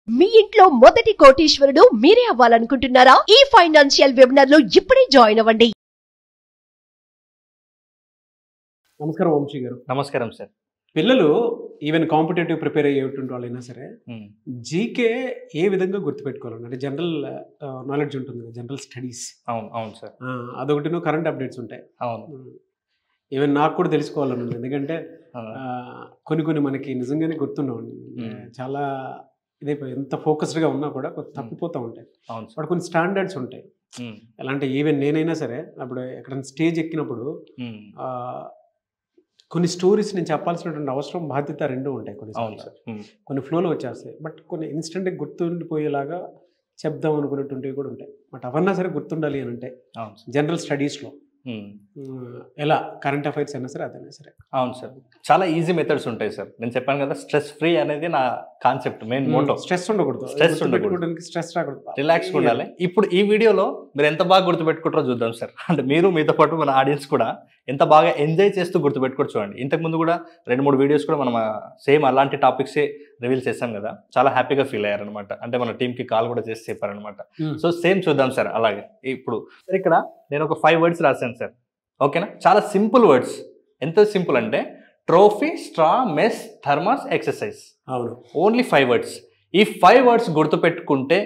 మీ ఇంట్లో మొదటి కోటీశ్వరుడు మీరే అవ్వాలనుకుంటున్నారా? ఈ ఫైనాన్షియల్ వెబినార్ లో ఇప్పుడే జాయిన్ అవ్వండి. నమస్కారం వంశీ గారు. నమస్కారం సార్. పిల్లలు ఈవెన్ కాంపిటేటివ్ ప్రిపేర్ అయ్యేటువంటి వాళ్ళైనా సరే జీకే ఏ విధంగా గుర్తుపెట్టుకోవాలండి? అంటే జనరల్ నాలెడ్జ్ ఉంటుంది కదా, జనరల్ స్టడీస్. అవును అవును సార్. అదొకటి కరెంట్ అప్డేట్స్ ఉంటాయి. అవును. ఈవెన్ నాకు కూడా తెలుసుకోవాలని ఉంది, ఎందుకంటే కొన్ని మనకి నిజంగానే గుర్తుండవు. చాలా ఇదైపోయి ఎంత ఫోకస్డ్గా ఉన్నా కూడా తప్పిపోతూ ఉంటాయి. అవును వాడు కొన్ని స్టాండర్డ్స్ ఉంటాయి. ఎలా అంటే ఈవెన్ నేనైనా సరే అప్పుడు ఎక్కడైనా స్టేజ్ ఎక్కినప్పుడు కొన్ని స్టోరీస్ నేను చెప్పాల్సినటువంటి అవసరం, బాధ్యత రెండు ఉంటాయి. కొన్ని ఫ్లోలో వచ్చేస్తాయి, బట్ కొన్ని ఇన్స్టెంట్గా గుర్తుండిపోయేలాగా చెప్దాం అనుకునేటువంటివి కూడా ఉంటాయి. బట్ అవన్నా సరే గుర్తుండాలి అని అంటే జనరల్ స్టడీస్లో ఎలా కరెంట్ అఫైర్స్ అయినా సరే అదైనా సరే. అవును సార్, చాలా ఈజీ మెథడ్స్ ఉంటాయి సార్. నేను చెప్పాను కదా, స్ట్రెస్ ఫ్రీ అనేది నా కాన్సెప్ట్, మెయిన్ మోటో. స్ట్రెస్ ఉండకూడదు, స్ట్రెస్ రాకూడదు, రిలాక్స్ ఉండాలి. ఇప్పుడు ఈ వీడియోలో మీరు ఎంత బాగా గుర్తుపెట్టుకుంటారో చూద్దాం సార్. అంటే మీరు మీతో పాటు మన ఆడియన్స్ కూడా ఎంత బాగా ఎంజాయ్ చేస్తూ గుర్తుపెట్టుకోవచ్చు చూడండి. ఇంతకుముందు కూడా 2-3 వీడియోస్ కూడా మనం సేమ్ అలాంటి టాపిక్సే రివీల్ చేస్తాం కదా, చాలా హ్యాపీగా ఫీల్ అయ్యారనమాట. అంటే మన టీంకి కాల్ కూడా చేసి చెప్పారనమాట. సో సేమ్ చూద్దాం సార్. అలాగే ఇప్పుడు ఇక్కడ నేను ఒక 5 వర్డ్స్ రాశాను సార్, ఓకేనా? చాలా సింపుల్ వర్డ్స్. ఎంత సింపుల్ అంటే trophy, straw, mess, thermos, exercise. అవును, ఓన్లీ 5 వర్డ్స్. ఈ 5 వర్డ్స్ గుర్తుపెట్టుకుంటే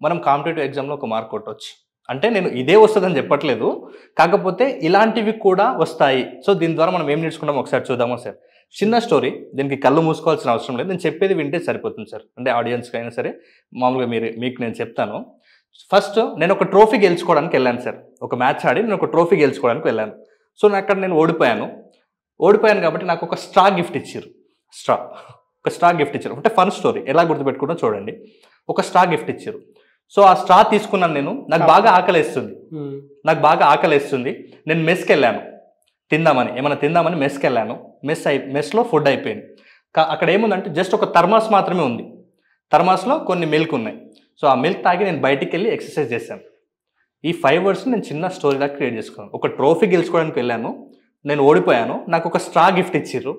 మనం కాంపిటేటివ్ ఎగ్జామ్లో ఒక మార్క్ కొట్టవచ్చు. అంటే నేను ఇదే వస్తుందని చెప్పట్లేదు, కాకపోతే ఇలాంటివి కూడా వస్తాయి. సో దీని ద్వారా మనం ఏం నేర్చుకుంటాం ఒకసారి చూద్దామా సార్? చిన్న స్టోరీ, దీనికి కళ్ళు మూసుకోవాల్సిన అవసరం లేదు, నేను చెప్పేది వింటే సరిపోతుంది సార్. అంటే ఆడియన్స్కి అయినా సరే, మామూలుగా మీకు నేను చెప్తాను. ఫస్ట్ నేను ఒక ట్రోఫీ గెలుచుకోవడానికి వెళ్ళాను సార్. ఒక మ్యాచ్ ఆడి నేను ఒక ట్రోఫీ గెలుచుకోవడానికి వెళ్ళాను. సో అక్కడ నేను ఓడిపోయాను కాబట్టి నాకు ఒక స్ట్రా గిఫ్ట్ ఇచ్చారు. ఒక స్ట్రా గిఫ్ట్ ఇచ్చారు. అంటే ఫన్ స్టోరీ, ఎలా గుర్తుపెట్టుకుంటో చూడండి. ఒక స్ట్రా గిఫ్ట్ ఇచ్చారు. సో ఆ స్ట్రా తీసుకున్నాను నేను. నాకు బాగా ఆకలేస్తుంది. నేను మెస్కి వెళ్ళాను ఏమైనా తిందామని మెస్కి వెళ్ళాను. మెస్లో ఫుడ్ అయిపోయింది. అక్కడ ఏముందంటే జస్ట్ ఒక థర్మాస్ మాత్రమే ఉంది. థర్మాస్లో కొన్ని మిల్క్ ఉన్నాయి. సో ఆ మిల్క్ తాగి నేను బయటికి వెళ్ళి ఎక్సర్సైజ్ చేశాను. ఈ 5 వర్డ్స్ నేను చిన్న స్టోరీలా క్రియేట్ చేసుకున్నాను. ఒక ట్రోఫీ గెలుచుకోవడానికి వెళ్ళాను, నేను ఓడిపోయాను, నాకు ఒక స్ట్రా గిఫ్ట్ ఇచ్చిర్రు.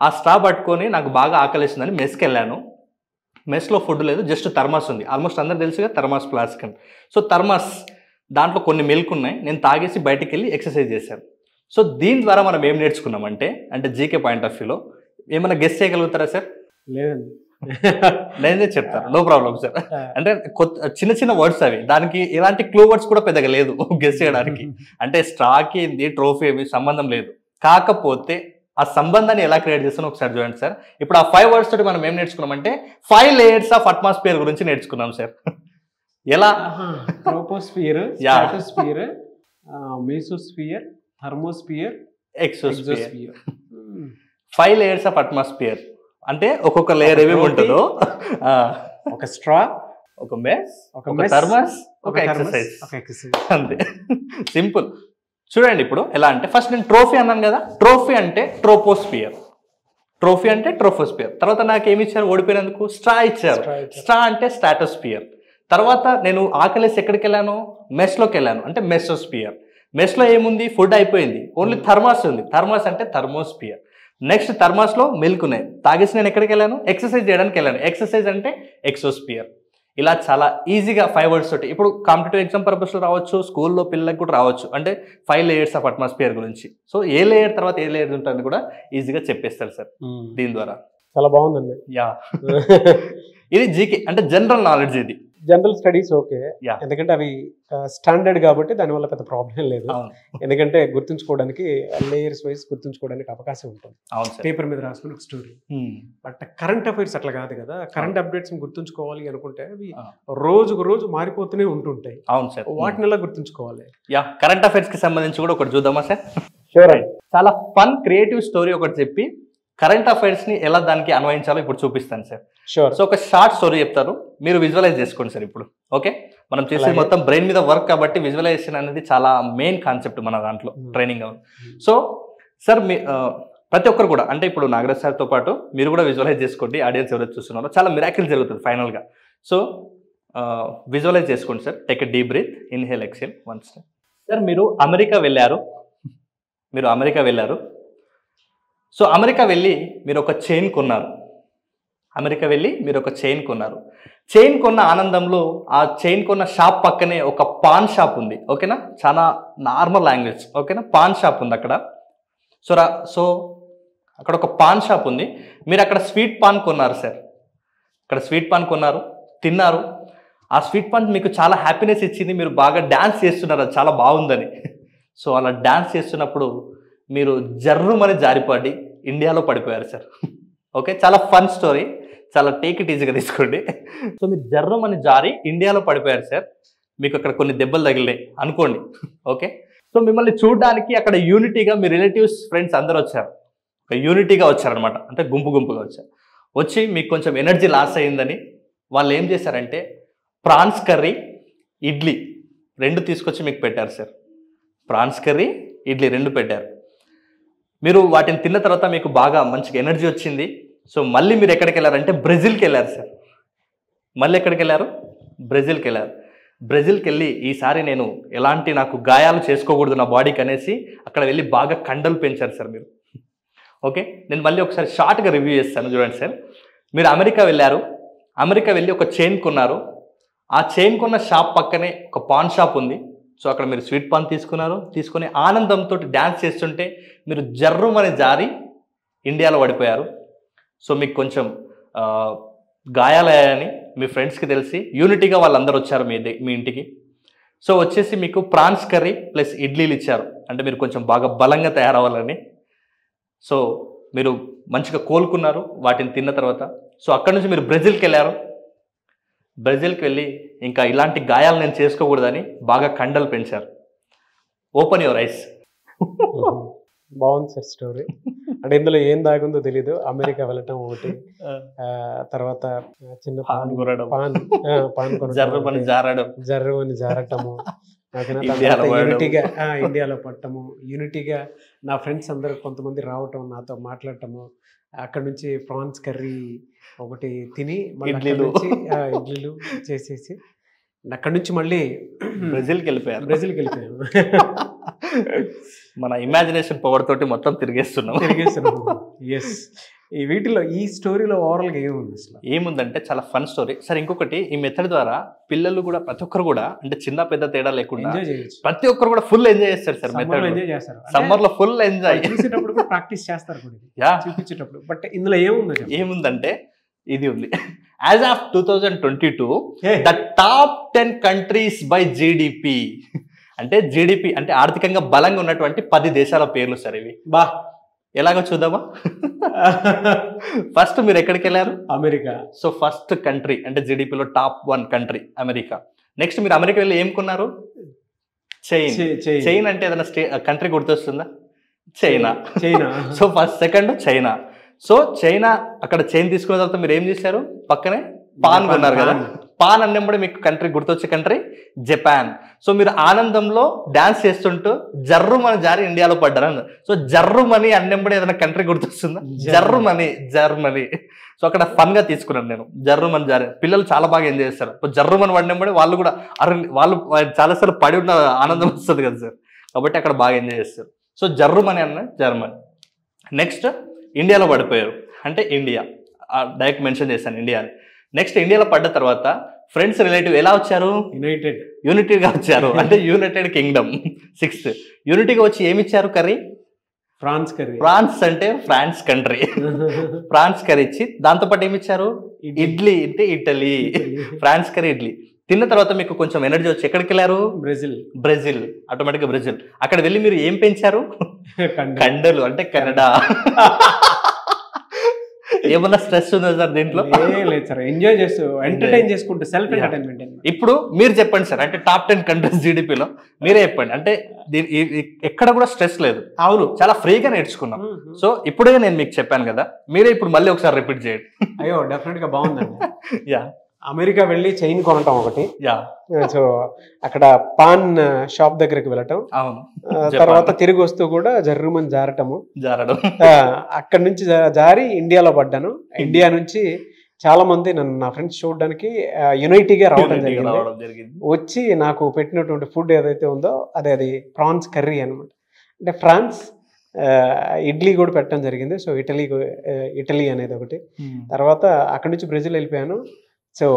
ఆ స్ట్రా పట్టుకొని నాకు బాగా ఆకలిస్తుందని మెస్కి వెళ్ళాను. మెస్లో ఫుడ్ లేదు, జస్ట్ థర్మాస్ ఉంది. ఆల్మోస్ట్ అందరు తెలుసుగా థర్మాస్ ప్లాస్టిక్ అని. సో థర్మాస్ దాంట్లో కొన్ని మిల్క్ ఉన్నాయి, నేను తాగేసి బయటికి వెళ్ళి ఎక్సర్సైజ్ చేశాను. సో దీని ద్వారా మనం ఏం నేర్చుకున్నామంటే, అంటే జీకే పాయింట్ ఆఫ్ వ్యూలో ఏమైనా గెస్ చేయగలుగుతారా సార్? లేదండి, నేనే చెప్తాను, నో ప్రాబ్లం సార్. అంటే చిన్న చిన్న వర్డ్స్ అవి, దానికి ఇలాంటి క్లూ వర్డ్స్ కూడా పెద్దగా లేదు గెస్ చేయడానికి. అంటే స్ట్రాకి ట్రోఫీ ఏమి సంబంధం లేదు. కాకపోతే ఆ సంబంధాన్ని ఎలా క్రియేట్ చేస్తానో ఒకసారి చూడండి సార్. ఇప్పుడు ఆ 5 వర్డ్స్ తోటి మనం ఏం నేర్చుకున్నామంటే 5 లేయర్స్ ఆఫ్ అట్మాస్ఫియర్ గురించి నేర్చుకున్నాం సార్. ఎలా? Troposphere, stratosphere, mesosphere, thermosphere, exosphere. 5 layers of atmosphere అంటే ఒక్కొక్క లేయర్ ఏమేమి ఉంటుందో, ఒక స్ట్రా, ఒక మెస్, ఒక థర్మస్, ఒక ఎక్సర్సైజ్, అంతే. సింపుల్. చూడండి ఇప్పుడు ఎలా అంటే, ఫస్ట్ నేను ట్రోఫీ అన్నాను కదా, ట్రోఫీ అంటే ట్రోపోస్ఫియర్. తర్వాత నాకు ఏమి ఇచ్చారు ఓడిపోయినందుకు? స్ట్రా ఇచ్చారు. స్ట్రా అంటే స్ట్రాటోస్ఫియర్. తర్వాత నేను ఆకలేసి ఎక్కడికి వెళ్ళాను? మెస్లోకి వెళ్ళాను, అంటే మెసోస్ఫియర్. మెస్లో ఏముంది? ఫుడ్ అయిపోయింది, ఓన్లీ థర్మాస్ ఉంది. థర్మాస్ అంటే థర్మోస్ఫియర్. నెక్స్ట్ థర్మాస్లో మిల్క్ ఉన్నాయి, తాగేసి నేను ఎక్కడికి వెళ్ళాను? ఎక్సర్సైజ్ చేయడానికి వెళ్ళాను. ఎక్సర్సైజ్ అంటే ఎక్సోస్ఫియర్. ఇలా చాలా ఈజీగా 5 వర్డ్స్ తోటి ఇప్పుడు కాంపిటేటివ్ ఎగ్జామ్ పర్పస్లో రావచ్చు, స్కూల్లో పిల్లలకు కూడా రావచ్చు. అంటే 5 లేయర్స్ ఆఫ్ అట్మాస్ఫియర్ గురించి. సో ఏ లేయర్ తర్వాత ఏ లేయర్ ఉంటుంది కూడా ఈజీగా చెప్పేస్తారు సార్ దీని ద్వారా. చాలా బాగుందండి. యా, ఇది జీకే అంటే జనరల్ నాలెడ్జ్. ఇది జనరల్ స్టడీస్ ఓకే, ఎందుకంటే అవి స్టాండర్డ్ కాబట్టి దానివల్ల పెద్ద ప్రాబ్లం లేదు. ఎందుకంటే గుర్తుంచుకోవడానికి లేయర్స్ వైజ్ గుర్తుంచుకోవడానికి అవకాశం ఉంటుంది. పేపర్ మీద రాసుకుని ఒక స్టోరీ. బట్ కరెంట్ అఫైర్స్ అట్లా కాదు కదా. కరెంట్ అప్డేట్స్ గుర్తుంచుకోవాలి అనుకుంటే అవి రోజుకు రోజు మారిపోతూనే ఉంటుంటాయి. అవును సార్, వాటిని ఎలా గుర్తుంచుకోవాలి? యా, కరెంట్ అఫైర్స్ కి సంబంధించి కూడా ఒకటి చూద్దామా సార్? షూర్. చాలా ఫన్ క్రియేటివ్ స్టోరీ ఒకటి చెప్పి కరెంట్ అఫైర్స్ ని ఎలా దానికి అన్వయించాలో ఇప్పుడు చూపిస్తాను సార్. షూర్. సో ఒక షార్ట్ స్టోరీ చెప్తారు, మీరు విజువలైజ్ చేసుకోండి సార్ ఇప్పుడు. ఓకే, మనం చేసేది మొత్తం బ్రెయిన్ మీద వర్క్ కాబట్టి విజువలైజేషన్ అనేది చాలా మెయిన్ కాన్సెప్ట్ మన దాంట్లో ట్రైనింగ్. సో సార్ ప్రతి ఒక్కరు కూడా, అంటే ఇప్పుడు నాగరాజ్ సార్తో పాటు మీరు కూడా విజువలైజ్ చేసుకోండి. ఆడియన్స్ ఎవరైతే చూస్తున్నారో చాలా మిరాకిల్ జరుగుతుంది ఫైనల్గా. సో విజువలైజ్ చేసుకోండి sir. Take a deep breath, inhale, exhale, once. Sir మీరు అమెరికా వెళ్ళారు. సో అమెరికా వెళ్ళి మీరు ఒక చైన్ కొన్నారు. అమెరికా వెళ్ళి మీరు ఒక చైన్ కొన్నారు. చైన్ కొన్న ఆనందంలో ఆ చైన్ కొన్న షాప్ పక్కనే ఒక పాన్ షాప్ ఉంది. ఓకేనా, చాలా నార్మల్ లాంగ్వేజ్. ఓకేనా, పాన్ షాప్ ఉంది అక్కడ. సో అక్కడ ఒక పాన్ షాప్ ఉంది. మీరు అక్కడ స్వీట్ పాన్ కొన్నారు సార్. అక్కడ స్వీట్ పాన్ కొన్నారు, తిన్నారు. ఆ స్వీట్ పాన్ మీకు చాలా హ్యాపీనెస్ ఇచ్చింది. మీరు బాగా డ్యాన్స్ చేస్తున్నారు, అది చాలా బాగుందని. సో అలా డ్యాన్స్ చేస్తున్నప్పుడు మీరు జర్రుమని జారిపడి ఇండియాలో పడిపోయారు సార్. ఓకే, చాలా ఫన్ స్టోరీ, చాలా టేక్ ఇట్ ఈజీగా తీసుకోండి. సో మీరు జర్రుమని జారి ఇండియాలో పడిపోయారు సార్. మీకు అక్కడ కొన్ని దెబ్బలు తగిలినాయి అనుకోండి. ఓకే, సో మిమ్మల్ని చూడడానికి అక్కడ యూనిటీగా మీ రిలేటివ్స్ ఫ్రెండ్స్ అందరూ వచ్చారు. ఒక యూనిటీగా వచ్చారనమాట, అంటే గుంపు గుంపుగా వచ్చారు. వచ్చి మీకు కొంచెం ఎనర్జీ లాస్ అయ్యిందని వాళ్ళు ఏం చేశారంటే ప్రాన్స్ కర్రీ, ఇడ్లీ 2 తీసుకొచ్చి మీకు పెట్టారు సార్. ప్రాన్స్ కర్రీ, ఇడ్లీ 2 పెట్టారు. మీరు వాటిని తిన్న తర్వాత మీకు బాగా మంచిగా ఎనర్జీ వచ్చింది. సో మళ్ళీ మీరు ఎక్కడికి వెళ్ళారంటే బ్రెజిల్కి వెళ్ళారు సార్. మళ్ళీ ఎక్కడికి వెళ్ళారు? బ్రెజిల్కి వెళ్ళారు. బ్రెజిల్కి వెళ్ళి ఈసారి నేను ఎలాంటి నాకు గాయాలు చేసుకోకూడదు నా బాడీకి అనేసి అక్కడ వెళ్ళి బాగా కండలు పెంచారు సార్ మీరు. ఓకే, నేను మళ్ళీ ఒకసారి షార్ట్గా రివ్యూ చేస్తాను చూడండి సార్. మీరు అమెరికా వెళ్ళారు. అమెరికా వెళ్ళి ఒక చైన్ కొన్నారు. ఆ చైన్ కొన్న షాప్ పక్కనే ఒక పాన్ షాప్ ఉంది. సో అక్కడ మీరు స్వీట్ పాన్ తీసుకున్నారు. తీసుకొని ఆనందంతో డ్యాన్స్ చేస్తుంటే మీరు జర్రుమని జారి ఇండియాలో పడిపోయారు. సో మీకు కొంచెం గాయాలయ్యాయని మీ ఫ్రెండ్స్కి తెలిసి యూనిటీగా వాళ్ళందరూ వచ్చారు మీ ఇంటికి. సో వచ్చేసి మీకు ప్రాన్స్ కర్రీ ప్లస్ ఇడ్లీలు ఇచ్చారు, అంటే మీరు కొంచెం బాగా బలంగా తయారవ్వాలని. సో మీరు మంచిగా కోలుకున్నారు వాటిని తిన్న తర్వాత. సో అక్కడ నుంచి మీరు బ్రెజిల్కి వెళ్ళారు. బ్రెజిల్కి వెళ్ళి ఇంకా ఇలాంటి గాయాలు నేను చేసుకోకూడదని బాగా కండలు పెంచారు. Open your eyes. బాగుంది సార్ స్టోరీ. అంటే ఇందులో ఏం దాగుందో తెలీదు. అమెరికా వెళ్ళటం ఒకటి, తర్వాత చిన్న జర్రుమని జారటము, యూనిటీగా ఇండియాలో పట్టము, యూనిటీగా నా ఫ్రెండ్స్ అందరూ కొంతమంది రావటం, నాతో మాట్లాడటము, అక్కడ నుంచి ప్రాన్స్ కర్రీ ఒకటి తిని ఇడ్లీలు చేసేసి అక్కడ నుంచి మళ్ళీ బ్రెజిల్కి వెళ్ళిపోయారు. మన ఇమాజినేషన్ పవర్ తోటి మొత్తం తిరిగేస్తున్నాం. ఎస్. ఈ వీటిలో ఈ స్టోరీలో ఓవరాల్గా ఏముంది అసలు? ఏముందంటే చాలా ఫన్ స్టోరీ సార్. ఇంకొకటి, ఈ మెథడ్ ద్వారా పిల్లలు కూడా ప్రతి ఒక్కరు కూడా, అంటే చిన్న పెద్ద తేడా లేకుండా ప్రతి ఒక్కరు కూడా ఫుల్ ఎంజాయ్ చేస్తారు సార్. మెథడ్ ఎంజాయ్ చేస్తారు, సమ్మర్ లో ఫుల్ ఎంజాయ్ చూసేటప్పుడు కూడా ప్రాక్టీస్ చేస్తారు చూపించేటప్పుడు. బట్ ఇందులో ఏముందంటే ఇది ఉంది. As of 2022 the top 10 countries by GDP, అంటే జీడిపి అంటే ఆర్థికంగా బలంగా ఉన్నటువంటి 10 దేశాల పేర్లు సార్ ఇవి. బా, ఎలాగో చూద్దామా? ఫస్ట్ మీరు ఎక్కడికి వెళ్ళారు? అమెరికా. సో ఫస్ట్ కంట్రీ అంటే జీడిపిలో టాప్ 1 కంట్రీ అమెరికా. నెక్స్ట్ మీరు అమెరికా వెళ్ళి ఏం కొన్నారు? చైన్ అంటే ఏదైనా కంట్రీ గుర్తొస్తుందా? China. So first second China. So China, అక్కడ చైన్ తీసుకున్న తర్వాత మీరు ఏం చేశారు? పక్కనే పాన్ కొన్నారు కదా. పాన్ అన్నప్పుడు మీకు కంట్రీ గుర్తొచ్చే కంట్రీ జపాన్. సో మీరు ఆనందంలో డాన్స్ చేస్తుంటూ జర్రుమని జారి ఇండియాలో పడ్డారు. సో జర్రుమని అన్నప్పుడు ఏదైనా కంట్రీ గుర్తొస్తుందా? జర్మనీ. సో అక్కడ ఫన్ గా తీసుకున్నాను నేను. జర్రుమని జారి పిల్లలు చాలా బాగా ఎంజాయ్ చేస్తారు. జర్రుమని పడినప్పుడు వాళ్ళు కూడా వాళ్ళు చాలాసార్లు పడి ఉన్న ఆనందం వస్తుంది కదా సార్, కాబట్టి అక్కడ బాగా ఎంజాయ్ చేస్తారు. సో జర్రుమని అన్న జర్మనీ. నెక్స్ట్ ఇండియాలో పడిపోయారు, అంటే ఇండియా డైరెక్ట్ మెన్షన్ చేశాను ఇండియాని. నెక్స్ట్ ఇండియాలో పడ్డ తర్వాత ఫ్రెండ్స్ రిలేటివ్ ఎలా వచ్చారు? యూనిటీగా వచ్చారు, అంటే యునైటెడ్ కింగ్డమ్. 6th యూనిటీగా వచ్చి ఏమి ఇచ్చారు? Curry, prawns curry. ఫ్రాన్స్ అంటే ఫ్రాన్స్ కంట్రీ. ఫ్రాన్స్ కర్రీ ఇచ్చి దాంతోపాటు ఏమి ఇచ్చారు? ఇడ్లీ అంటే ఇటలీ. ఫ్రాన్స్ కర్రీ, ఇడ్లీ తిన్న తర్వాత మీకు కొంచెం ఎనర్జీ వచ్చి ఎక్కడికి వెళ్ళారు? బ్రెజిల్. ఆటోమేటిక్గా బ్రెజిల్. అక్కడ వెళ్ళి మీరు ఏం పెంచారు? కండలు, అంటే కెనడా. ఏమన్నా స్ట్రెస్ ఉందా సార్ దీంట్లో? లేదు సార్, ఎంజాయ్ చేస్తూ ఎంటర్టైన్ చేసుకుంటూ సెల్ఫ్ ఎంటర్టైన్మెంట్. ఇప్పుడు మీరు చెప్పండి సార్, అంటే టాప్ 10 కంట్రీస్ జీడిపిలో మీరే చెప్పండి. అంటే ఎక్కడ కూడా స్ట్రెస్ లేదు. అవును, చాలా ఫ్రీగా నేర్చుకున్నాం. సో ఇప్పుడే నేను మీకు చెప్పాను కదా, మీరే ఇప్పుడు మళ్ళీ ఒకసారి రిపీట్ చేయండి. అయ్యో డెఫినెట్ గా బాగుందండి. యా, అమెరికా వెళ్ళి చైన్ కొనటం ఒకటి. సో అక్కడ పాన్ షాప్ దగ్గరికి వెళ్ళటం, తర్వాత తిరిగి వస్తూ కూడా జర్రుమని జారడం. అక్కడ నుంచి జారి ఇండియాలో పడ్డాను. ఇండియా నుంచి చాలా మంది నా ఫ్రెండ్స్ చూడడానికి యునైటీగా రావడం జరిగింది. వచ్చి నాకు పెట్టినటువంటి ఫుడ్ ఏదైతే ఉందో అది ప్రాన్స్ కర్రీ అనమాట. అంటే ఫ్రాన్స్ ఇడ్లీ కూడా పెట్టడం జరిగింది. సో ఇటలీ అనేది ఒకటి. తర్వాత అక్కడి నుంచి బ్రెజిల్ వెళ్ళిపోయాను. సో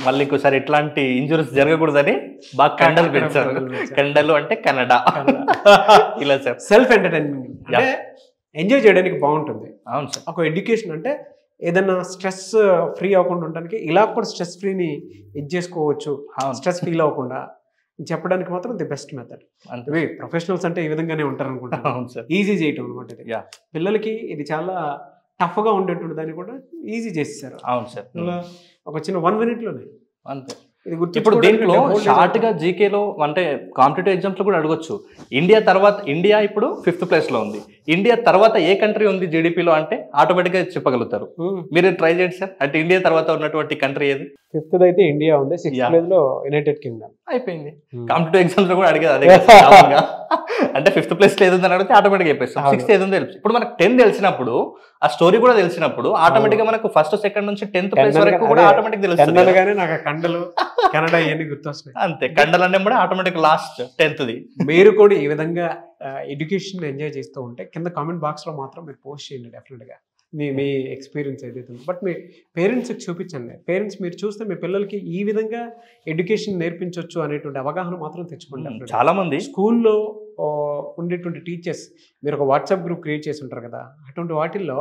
మళ్ళీ ఇంకోసారి ఇట్లాంటి ఇంజురీస్ జరగకూడదని బాగా కండలు పెంచారు. కండలు అంటే కెనడా. ఇలా సార్ సెల్ఫ్ ఎంటర్టైన్మెంట్ అంటే ఎంజాయ్ చేయడానికి బాగుంటుంది. అవును సార్. ఒక ఎడ్యుకేషన్ అంటే ఏదన్నా స్ట్రెస్ ఫ్రీ అవ్వకుండా ఉండడానికి ఇలా కూడా స్ట్రెస్ ఫ్రీని ఇది చేసుకోవచ్చు, స్ట్రెస్ ఫీల్ అవ్వకుండా చెప్పడానికి మాత్రం ది బెస్ట్ మెథడ్. అంటే ప్రొఫెషనల్స్ అంటే ఈ విధంగానే ఉంటారు అనుకుంటా. ఈజీ చేయటం అనమాట ఇది. పిల్లలకి ఇది చాలా టఫ్ గా ఉండేటువంటి దాన్ని కూడా ఈజీ చేసేసారు. అవును సార్. ఒక చిన్న 1 minute లోనే అంతే. ఇప్పుడు దీంట్లో షార్ట్ గా జీకేలో అంటే కాంపిటేటివ్ ఎగ్జామ్స్ లో కూడా అడగొచ్చు. ఇండియా ఇప్పుడు 5th place లో ఉంది. ఇండియా తర్వాత ఏ కంట్రీ ఉంది జీడిపిలో అంటే ఆటోమేటిక్ గా చెప్పగలుగుతారు. మీరు ట్రై చేయండి సార్. అంటే ఇండియా తర్వాత ఉన్నటువంటి కంట్రీ ఏది? 5th అయితే ఇండియా ఉంది, 6th place లో యునైటెడ్ కింగ్డమ్. అయిపోయింది. కాంపిటేటివ్ ఎగ్జామ్స్ లో కూడా అడిగేది అదే. అంటే 5th place లో ఏది ఉందని అడిగితే ఆటోమేటిక్ అయిపోయింది. 6th ఏది ఉందో తెలుసు. ఇప్పుడు మనకు 10 తెలిసినప్పుడు ఆ స్టోరీ కూడా తెలిసినప్పుడు ఆటోమేటిక్ గా మనకు 1st, 2nd నుంచి 10th place వరకు కూడా ఆటోమేటిక్ తెలుస్తుంది. నాకు కండలు కెనడా ఇవన్నీ గుర్తొస్తాయి. అంతే, కండలు అన్నీ కూడా ఆటోమేటిక్ లాస్ట్ 10th. మీరు కూడా ఈ విధంగా ఎడ్యుకేషన్ ఎంజాయ్ చేస్తూ ఉంటే కింద కామెంట్ బాక్స్ లో మాత్రం మీరు పోస్ట్ చేయండి డెఫినెట్ గా మీ ఎక్స్పీరియన్స్ ఏదైతే ఉందో. బట్ మీ పేరెంట్స్కి చూపించండి. పేరెంట్స్ మీరు చూస్తే మీ పిల్లలకి ఈ విధంగా ఎడ్యుకేషన్ నేర్పించవచ్చు అనేటువంటి అవగాహన మాత్రం తెచ్చుకోండి. చాలా మంది స్కూల్లో ఉండేటువంటి టీచర్స్ మీరు ఒక వాట్సాప్ గ్రూప్ క్రియేట్ చేసి ఉంటారు కదా, అటువంటి వాటిల్లో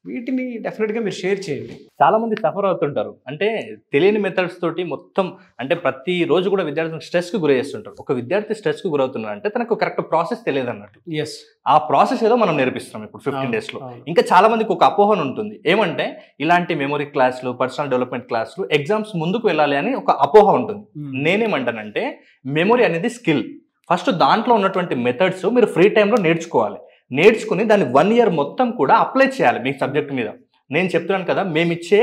వీటిని డెఫినెట్గా మీరు షేర్ చేయండి. చాలా మంది సఫర్ అవుతుంటారు. అంటే తెలియని మెథడ్స్ తోటి మొత్తం అంటే ప్రతి రోజు కూడా విద్యార్థులకు స్ట్రెస్కి గురి చేస్తుంటారు. ఒక విద్యార్థి స్ట్రెస్కి గురవుతున్నారు అంటే తనకు కరెక్ట్ ప్రాసెస్ తెలియదు అన్నట్టు. ఆ ప్రాసెస్ ఏదో మనం నేర్పిస్తాం ఇప్పుడు 15 days లో. ఇంకా చాలా మందికి ఒక అపోహన ఉంటుంది. ఏమంటే ఇలాంటి మెమొరీ క్లాసులు, పర్సనల్ డెవలప్మెంట్ క్లాసులు ఎగ్జామ్స్ ముందుకు వెళ్ళాలి అని ఒక అపోహ ఉంటుంది. నేనేమంటానంటే మెమొరీ అనేది స్కిల్. ఫస్ట్ దాంట్లో ఉన్నటువంటి మెథడ్స్ మీరు ఫ్రీ టైంలో నేర్చుకుని దాన్ని 1 year మొత్తం కూడా అప్లై చేయాలి మీ సబ్జెక్ట్ మీద. నేను చెప్తున్నాను కదా, మేము ఇచ్చే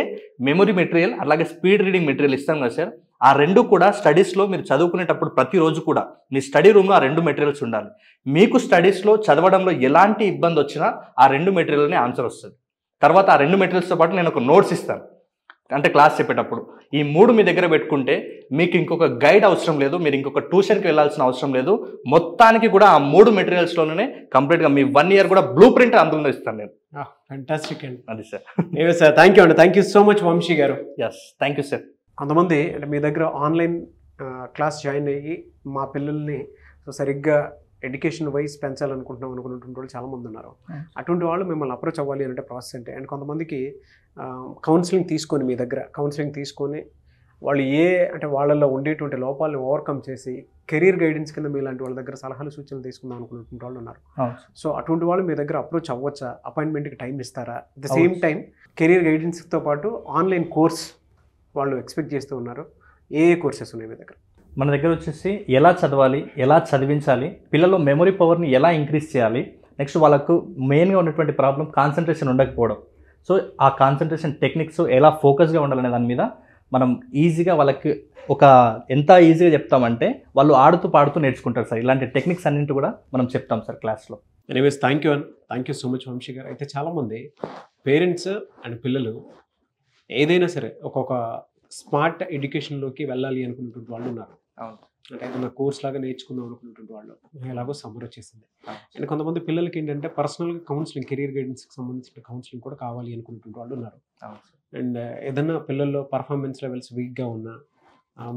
మెమొరీ మెటీరియల్ అలాగే స్పీడ్ రీడింగ్ మెటీరియల్ ఇస్తాం కదా సార్, ఆ 2 కూడా స్టడీస్లో మీరు చదువుకునేటప్పుడు ప్రతిరోజు కూడా మీ స్టడీ రూమ్లో ఆ 2 మెటీరియల్స్ ఉండాలి. మీకు స్టడీస్లో చదవడంలో ఎలాంటి ఇబ్బంది వచ్చినా ఆ 2 మెటీరియల్ని ఆన్సర్ వస్తుంది. తర్వాత ఆ 2 మెటీరియల్స్తో పాటు నేను ఒక నోట్స్ ఇస్తాను. అంటే క్లాస్ చెప్పేటప్పుడు ఈ 3 మీ దగ్గర పెట్టుకుంటే మీకు ఇంకొక గైడ్ అవసరం లేదు, మీరు ఇంకొక ట్యూషన్కి వెళ్ళాల్సిన అవసరం లేదు. మొత్తానికి కూడా ఆ 3 మెటీరియల్స్లోనే కంప్లీట్గా మీ 1 year కూడా బ్లూ ప్రింట్ అందులో ఇస్తాను నేను. ఫ్యాంటాస్టిక్ అండి. అది సార్. సార్ థ్యాంక్ యూ అండి. Thank you so much Vamsi గారు. Yes, thank you sir. కొంతమంది అంటే మీ దగ్గర ఆన్లైన్ క్లాస్ జాయిన్ అయ్యి మా పిల్లల్ని సరిగ్గా ఎడ్యుకేషన్ వైజ్ పెంచాలనుకుంటున్నటువంటి వాళ్ళు చాలామంది ఉన్నారు. అటువంటి వాళ్ళు మిమ్మల్ని అప్రోచ్ అవ్వాలి అంటే ప్రాసెస్ అంటే, అండ్ కొంతమందికి కౌన్సిలింగ్ తీసుకొని మీ దగ్గర కౌన్సిలింగ్ తీసుకొని వాళ్ళు అంటే వాళ్ళల్లో ఉండేటువంటి లోపాలను ఓవర్కమ్ చేసి కెరీర్ గైడెన్స్ కింద మీలాంటి వాళ్ళ దగ్గర సలహాలు సూచనలు తీసుకుందాం అనుకున్నటువంటి వాళ్ళు ఉన్నారు. సో అటువంటి వాళ్ళు మీ దగ్గర అప్రోచ్ అవ్వచ్చా? అపాయింట్మెంట్కి టైం ఇస్తారా? At the same time career గైడెన్స్తో పాటు ఆన్లైన్ కోర్స్ వాళ్ళు ఎక్స్పెక్ట్ చేస్తూ ఉన్నారు. ఏ కోర్సెస్ ఉన్నాయి మీ దగ్గర? మన దగ్గర వచ్చేసి ఎలా చదవాలి, ఎలా చదివించాలి, పిల్లల్లో మెమొరీ పవర్ని ఎలా ఇంక్రీజ్ చేయాలి, నెక్స్ట్ వాళ్ళకు మెయిన్గా ఉన్నటువంటి ప్రాబ్లం కాన్సన్ట్రేషన్ ఉండకపోవడం. సో ఆ కాన్సన్ట్రేషన్ టెక్నిక్స్ ఎలా ఫోకస్గా ఉండాలనే దాని మీద మనం ఈజీగా వాళ్ళకి ఎంత ఈజీగా చెప్తామంటే వాళ్ళు ఆడుతూ పాడుతూ నేర్చుకుంటారు సార్. ఇలాంటి టెక్నిక్స్ అన్నింటి కూడా మనం చెప్తాం సార్ క్లాస్లో. Anyways thank you so much Vamsi garu. అయితే చాలామంది పేరెంట్స్ అండ్ పిల్లలు ఏదైనా సరే ఒక్కొక్క స్మార్ట్ ఎడ్యుకేషన్లోకి వెళ్ళాలి అనుకున్నటువంటి వాళ్ళు ఉన్నారు. అంటే ఏదైనా కోర్స్ లాగా నేర్చుకుందాం అనుకున్నటువంటి వాళ్ళు. ఎలాగో సమ్మర్ వచ్చేసింది. అండ్ కొంతమంది పిల్లలకి ఏంటంటే పర్సనల్గా కౌన్సిలింగ్, కెరీర్ గైడెన్స్కి సంబంధించిన కౌన్సిలింగ్ కూడా కావాలి అనుకున్నటువంటి వాళ్ళు ఉన్నారు. అండ్ ఏదైనా పిల్లల్లో పర్ఫార్మెన్స్ లెవెల్స్ వీక్గా ఉన్నా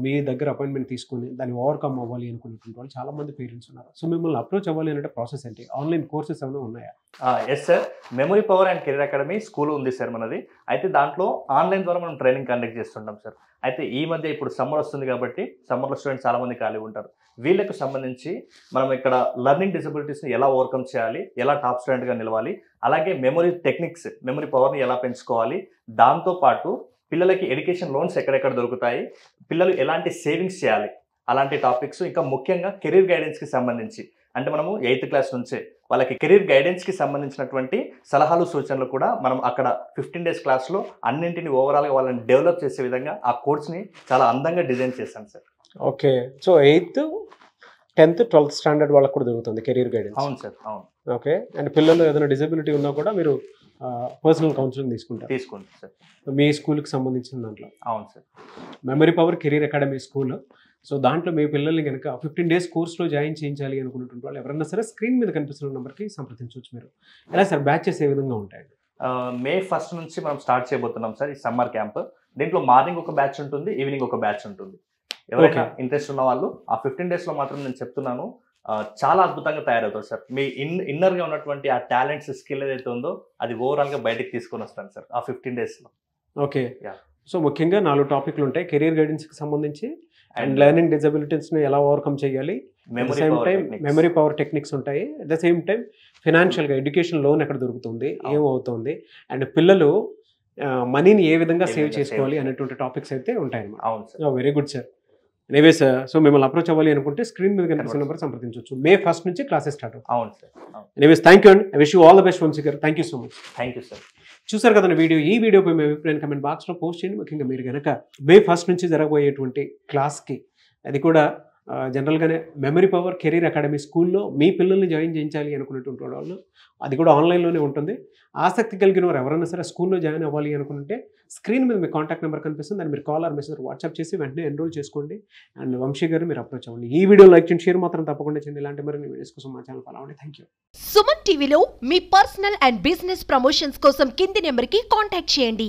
మీ దగ్గర అపాయింట్మెంట్ తీసుకొని దాన్ని ఓవర్కమ్ అవ్వాలి అనుకున్నటువంటి వాళ్ళు చాలామంది పేరెంట్స్ ఉన్నారు. సో మిమ్మల్ని అప్రోచ్ అవ్వాలి అంటే ప్రాసెస్ ఏంటి? ఆన్లైన్ కోర్సెస్ ఏమైనా ఉన్నాయా? Yes sir, memory power and career academy school ఉంది సార్ మనది. అయితే దాంట్లో ఆన్లైన్ ద్వారా మనం ట్రైనింగ్ కండక్ట్ చేస్తుంటాం సార్. అయితే ఈ మధ్య ఇప్పుడు సమ్మర్ వస్తుంది కాబట్టి సమ్మర్లో స్టూడెంట్స్ చాలామంది ఖాళీ ఉంటారు. వీళ్ళకు సంబంధించి మనం ఇక్కడ లెర్నింగ్ డిసబిలిటీస్ని ఎలా ఓవర్కమ్ చేయాలి, ఎలా టాప్ స్టూడెంట్గా నిలవాలి, అలాగే మెమొరీ టెక్నిక్స్, మెమొరీ పవర్ని ఎలా పెంచుకోవాలి, దాంతోపాటు పిల్లలకి ఎడ్యుకేషన్ లోన్స్ ఎక్కడెక్కడ దొరుకుతాయి, పిల్లలు ఎలాంటి సేవింగ్స్ చేయాలి, అలాంటి టాపిక్స్, ఇంకా ముఖ్యంగా కెరీర్ గైడెన్స్కి సంబంధించి అంటే మనము 8th class నుంచే వాళ్ళకి కెరీర్ గైడెన్స్కి సంబంధించినటువంటి సలహాలు సూచనలు కూడా మనం అక్కడ 15 days క్లాస్లో అన్నింటినీ ఓవరాల్గా వాళ్ళని డెవలప్ చేసే విధంగా ఆ కోర్స్ని చాలా అందంగా డిజైన్ చేశాను sir. Okay, so 8th, 10th, 12th standard వాళ్ళకి కూడా దొరుకుతుంది కెరీర్ గైడెన్స్? అవును సార్, అవును. ఓకే, అండ్ పిల్లలు ఏదైనా డిజబిలిటీ ఉన్నా కూడా మీరు పర్సనల్ కౌన్సిలింగ్ తీసుకుంటారు. సార్ మీ స్కూల్కి సంబంధించిన దాంట్లో. అవును sir. Memory power career academy school. So దాంట్లో మీ పిల్లల్ని కనుక 15 days కోర్స్లో జాయిన్ చేయించాలి అనుకున్నటువంటి వాళ్ళు ఎవరన్నా సరే స్క్రీన్ మీద కనిపిస్తున్న నెంబర్కి సంప్రదించవచ్చు మీరు. ఎలా సార్ బ్యాచెస్ ఏ విధంగా ఉంటాయండి? May 1st నుంచి మనం స్టార్ట్ చేయబోతున్నాం సార్ ఈ సమ్మర్ క్యాంప్. దీంట్లో మార్నింగ్ ఒక బ్యాచ్ ఉంటుంది, ఈవినింగ్ ఒక బ్యాచ్ ఉంటుంది. ఎవరైనా ఇంట్రెస్ట్ ఉన్న వాళ్ళు ఆ 15 days మాత్రం నేను చెప్తున్నాను చాలా అద్భుతంగా తయారవుతారు సార్. మీ ఇన్నర్గా ఉన్నటువంటి ఆ టాలెంట్స్ స్కిల్ ఏదైతే ఉందో అది ఓవరాల్గా బయటకు తీసుకొని వస్తాను సార్ ఆ 15 daysలో. ఓకే. సో ముఖ్యంగా 4 టాపిక్లు ఉంటాయి కెరీర్ గైడెన్స్కి సంబంధించి, అండ్ లెర్నింగ్ డిజబిలిటీస్ని ఎలా ఓవర్కమ్ చేయాలి, మెమరీ పవర్ టెక్నిక్స్ ఉంటాయి. అట్ ద సేమ్ టైం ఫినాన్షియల్గా ఎడ్యుకేషన్ లోన్ ఎక్కడ దొరుకుతుంది, ఏమవుతుంది, అండ్ పిల్లలు మనీని ఏ విధంగా సేవ్ చేసుకోవాలి అనేటువంటి టాపిక్స్ అయితే ఉంటాయి అన్నమాట. అవును sir. Very good sir. Anyway sir, so మిమ్మల్ని అప్రోచ్ అవ్వాలి అనుకుంటే స్క్రీన్ మీద కనిపిస్తున్న నెంబర్ సంప్రదించవచ్చు. May 1st నుంచి క్లాసెస్ స్టార్ట్ అవుతాయి. అవును sir. Anyways thank you and I wish you all the best Vamshi garu. Thank you so much. Thank you sir. చూసారు కదా ఈ వీడియోపై మీ అభిప్రాయం కమెంట్ బాక్స్లో పోస్ట్ చేయండి. ముఖ్యంగా మీరు కనుక May 1st నుంచి జరగబోయేటువంటి క్లాస్కి, అది కూడా జనరల్గానే మెమరీ పవర్ కెరీర్ అకాడమీ స్కూల్లో మీ పిల్లల్ని జాయిన్ చేయించాలి అనుకున్నటువంటి వాళ్ళు, అది కూడా ఆన్లైన్లోనే ఉంటుంది. ఆసక్తి కలిగిన వారు ఎవరైనా సరే స్కూల్లో జాయిన్ అవ్వాలి అనుకుంటే స్క్రీన్ మీద మీ కాంటాక్ట్ నెంబర్ కనిపిస్తుంది, దాన్ని మీరు కాల్ ఆర్ మెసేజ్ వాట్సాప్ చేసి వెంటనే ఎన్రోల్ చేసుకోండి. అండ్ వంశీ గారు మీరు అప్రోచ్ అవ్వండి. ఈ వీడియో లైక్ చేయండి, షేర్ మాత్రం తప్పకుండా చేయండి. ఇలాంటి మరిన్ని వీడియోస్ కోసం మా ఛానల్ ఫాలో అవ్వండి. Thank you. సుమన్ టీవీలో మీ పర్సనల్ అండ్ బిజినెస్ ప్రమోషన్స్ కోసం కింది నెంబర్కి కాంటాక్ట్ చేయండి.